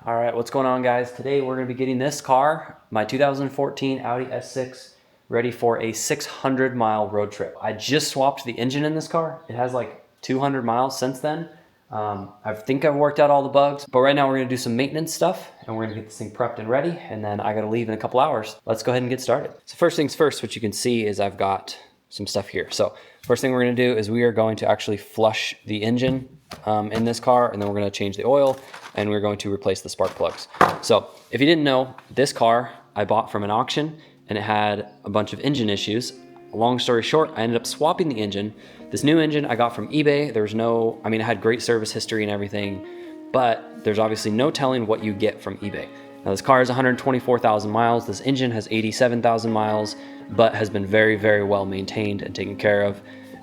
All right, what's going on, guys? Today we're going to be getting this car, my 2014 Audi S6, ready for a 600-mile road trip. I just swapped the engine in this car. It has like 200 miles since then. I think I've worked out all the bugs, but right now we're going to do some maintenance stuff and we're going to get this thing prepped and ready, and then I got to leave in a couple hours. Let's go ahead and get started. So first things first, what you can see is I've got some stuff here. So first thing we're going to do is we are going to actually flush the engine in this car, and then we're going to change the oil, and we're going to replace the spark plugs. So if you didn't know, this car I bought from an auction and it had a bunch of engine issues. Long story short, I ended up swapping the engine. This new engine I got from eBay. There's no, I mean, it had great service history and everything, but there's obviously no telling what you get from eBay. Now this car is 124,000 miles. This engine has 87,000 miles, but has been very, very well maintained and taken care of.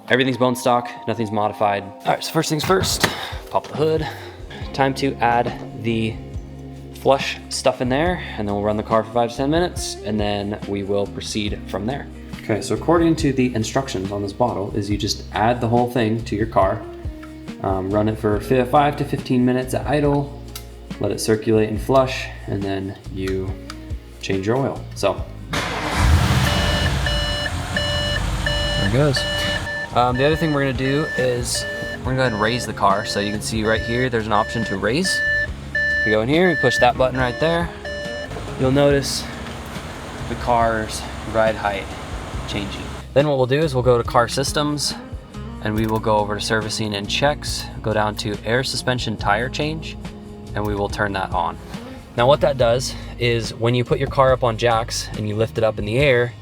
Everything's bone stock, nothing's modified. All right, so first things first, pop the hood. Time to add the flush stuff in there, and then we'll run the car for 5 to 10 minutes, and then we will proceed from there. Okay, so according to the instructions on this bottle is you just add the whole thing to your car, run it for 5 to 15 minutes at idle, let it circulate and flush, and then you change your oil. So, there it goes. The other thing we're gonna do is we're gonna go ahead and raise the car. So you can see right here, there's an option to raise. We go in here, we push that button right there. You'll notice the car's ride height changing. Then what we'll do is we'll go to car systems and we will go over to servicing and checks, go down to air suspension tire change, and we will turn that on. Now what that does is when you put your car up on jacks and you lift it up in the air,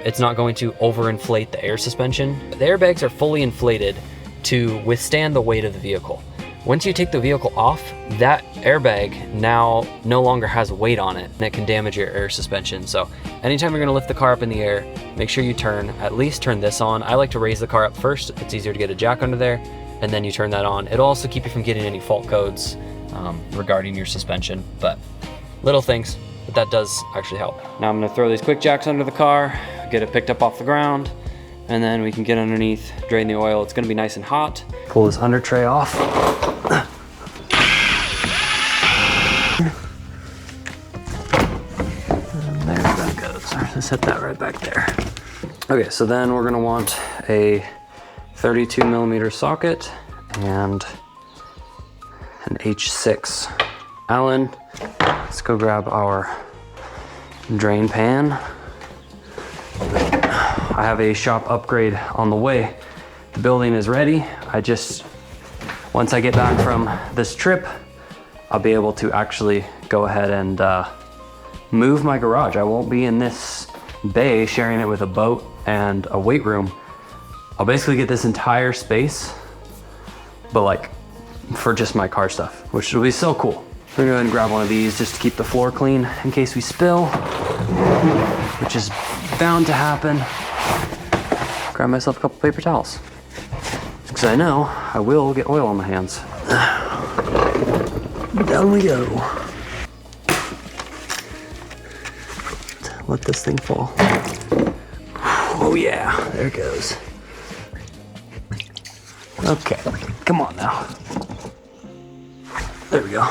it's not going to overinflate the air suspension. The airbags are fully inflated to withstand the weight of the vehicle. Once you take the vehicle off, that airbag now no longer has weight on it, and it can damage your air suspension. So anytime you're gonna lift the car up in the air, make sure you at least turn this on. I like to raise the car up first. It's easier to get a jack under there, and then you turn that on. It'll also keep you from getting any fault codes regarding your suspension, but little things. But that does actually help. Now I'm gonna throw these quick jacks under the car, get it picked up off the ground, and then we can get underneath, drain the oil. It's gonna be nice and hot. Pull this under tray off. And there that goes. Just set that right back there. Okay, so then we're gonna want a 32 millimeter socket and an H6 Allen. Let's go grab our drain pan. I have a shop upgrade on the way. The building is ready. Once I get back from this trip, I'll be able to actually go ahead and move my garage. I won't be in this bay sharing it with a boat and a weight room. I'll basically get this entire space, but like for just my car stuff, which will be so cool. I'm gonna go ahead and grab one of these just to keep the floor clean in case we spill, which is bound to happen. Grab myself a couple paper towels, because I know I will get oil on my hands. Down we go. Let this thing fall. Oh yeah, there it goes. Okay, come on now. There we go.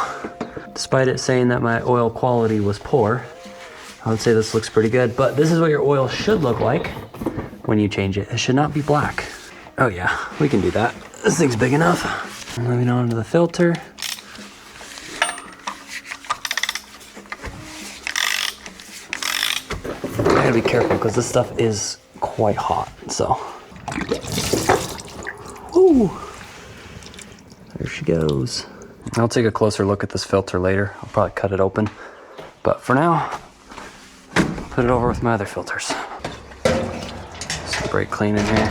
Despite it saying that my oil quality was poor, I would say this looks pretty good, but this is what your oil should look like when you change it. It should not be black. Oh yeah, we can do that. This thing's big enough. Moving on to the filter. I gotta be careful because this stuff is quite hot, so. Ooh, there she goes. I'll take a closer look at this filter later. I'll probably cut it open, but for now, put it over with my other filters. Some brake clean in here.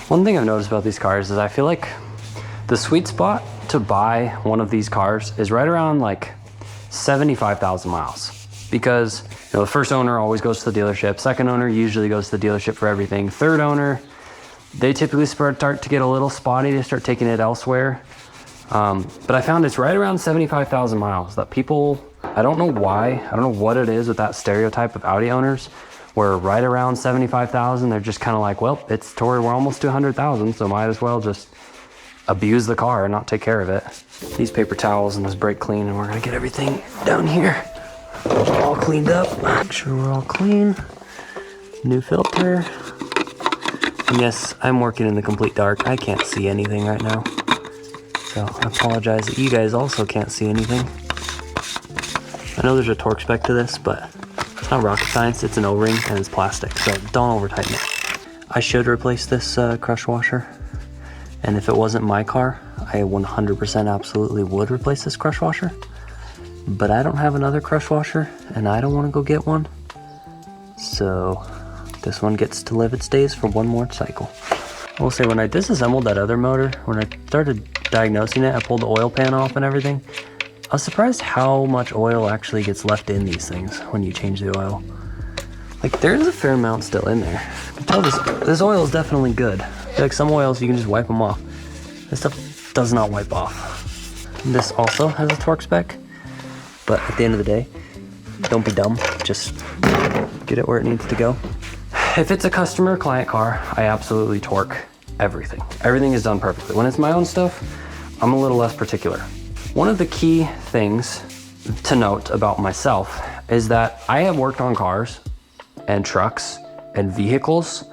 One thing I've noticed about these cars is I feel like the sweet spot to buy one of these cars is right around like 75,000 miles. Because the first owner always goes to the dealership. Second owner usually goes to the dealership for everything. Third owner, they typically start to get a little spotty. They start taking it elsewhere. But I found it's right around 75,000 miles that people, I don't know why, I don't know what it is with that stereotype of Audi owners, where right around 75,000, they're just kind of like, well, we're almost to 100,000, so might as well just abuse the car and not take care of it. These paper towels and this brake clean, and we're gonna get everything down here all cleaned up. Make sure we're all clean. New filter. And yes, I'm working in the complete dark. I can't see anything right now. So I apologize that you guys also can't see anything. I know there's a torque spec to this, but it's not rocket science. It's an O-ring and it's plastic, so don't over tighten it. I should replace this crush washer. And if it wasn't my car, I 100% absolutely would replace this crush washer. But I don't have another crush washer and I don't want to go get one. So this one gets to live its days for one more cycle. I will say, when I disassembled that other motor, when I started diagnosing it, I pulled the oil pan off and everything. I was surprised how much oil actually gets left in these things when you change the oil. Like, there's a fair amount still in there. I can tell this oil is definitely good. I feel like some oils you can just wipe them off. This stuff does not wipe off. This also has a torque spec, but at the end of the day, don't be dumb. Just get it where it needs to go. If it's a customer client car, I absolutely torque everything. Everything is done perfectly. When it's my own stuff, I'm a little less particular. One of the key things to note about myself is that I have worked on cars and trucks and vehicles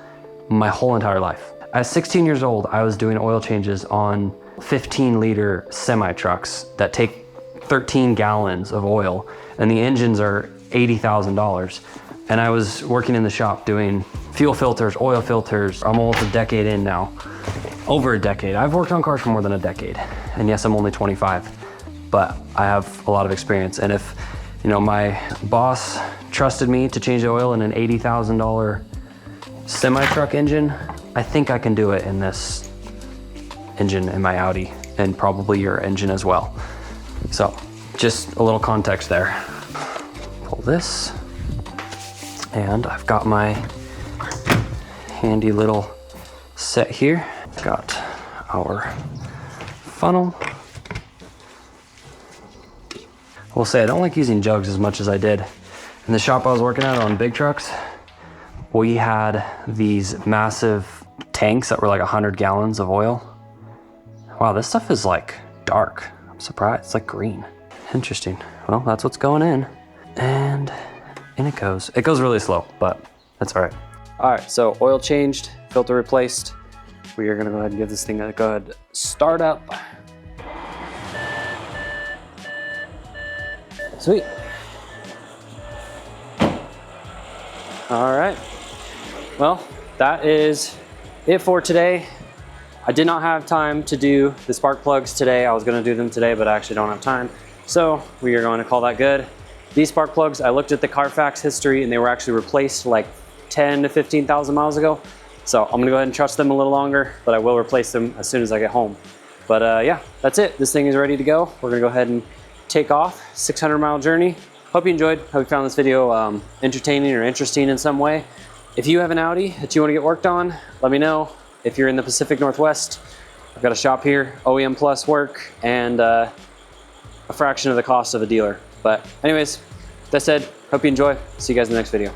my whole entire life. At 16 years old, I was doing oil changes on 15-liter semi-trucks that take 13 gallons of oil, and the engines are $80,000. And I was working in the shop doing fuel filters, oil filters. I'm almost a decade in now, over a decade. I've worked on cars for more than a decade. And yes, I'm only 25, but I have a lot of experience. And if, you know, my boss trusted me to change the oil in an $80,000 semi-truck engine, I think I can do it in this engine in my Audi, and probably your engine as well. So just a little context there. Pull this. And I've got my handy little set here. Got our funnel. I will say I don't like using jugs as much as I did. In the shop I was working at on big trucks, we had these massive tanks that were like 100 gallons of oil. Wow, this stuff is like dark. I'm surprised, it's like green. Interesting. Well, that's what's going in. And in it goes. It goes really slow, but that's all right. All right, so oil changed, filter replaced. We are gonna go ahead and give this thing a good start up. Sweet. All right, well, that is it for today. I did not have time to do the spark plugs today. I was gonna do them today, but I actually don't have time. So we are going to call that good. These spark plugs, I looked at the Carfax history and they were actually replaced like 10 to 15,000 miles ago. So I'm gonna go ahead and trust them a little longer, but I will replace them as soon as I get home. But yeah, that's it. This thing is ready to go. We're gonna go ahead and take off. 600-mile journey. Hope you enjoyed. Hope you found this video entertaining or interesting in some way. If you have an Audi that you wanna get worked on, let me know. If you're in the Pacific Northwest, I've got a shop here, OEM plus work, and a fraction of the cost of a dealer. But anyways, that said, hope you enjoy. See you guys in the next video.